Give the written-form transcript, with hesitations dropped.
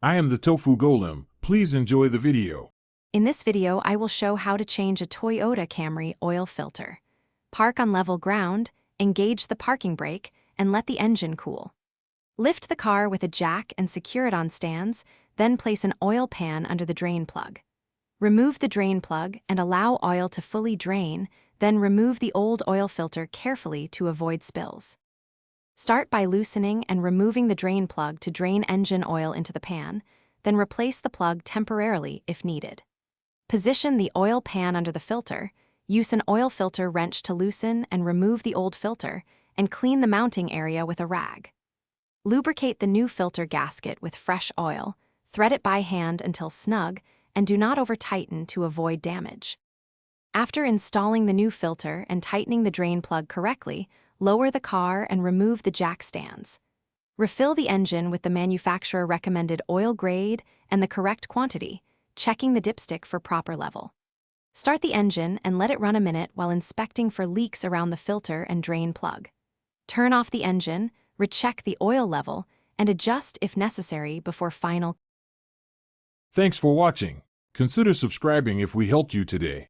I am the Tofu Golem. Please enjoy the video. In this video, I will show how to change a Toyota Camry oil filter. Park on level ground, engage the parking brake, and let the engine cool. Lift the car with a jack and secure it on stands, then place an oil pan under the drain plug. Remove the drain plug and allow oil to fully drain, then remove the old oil filter carefully to avoid spills. Start by loosening and removing the drain plug to drain engine oil into the pan, then replace the plug temporarily if needed. Position the oil pan under the filter, use an oil filter wrench to loosen and remove the old filter, and clean the mounting area with a rag. Lubricate the new filter gasket with fresh oil, thread it by hand until snug, and do not over-tighten to avoid damage. After installing the new filter and tightening the drain plug correctly, lower the car and remove the jack stands. Refill the engine with the manufacturer-recommended oil grade and the correct quantity, checking the dipstick for proper level. Start the engine and let it run a minute while inspecting for leaks around the filter and drain plug. Turn off the engine, recheck the oil level, and adjust if necessary before final. Thanks for watching. Consider subscribing if we helped you today.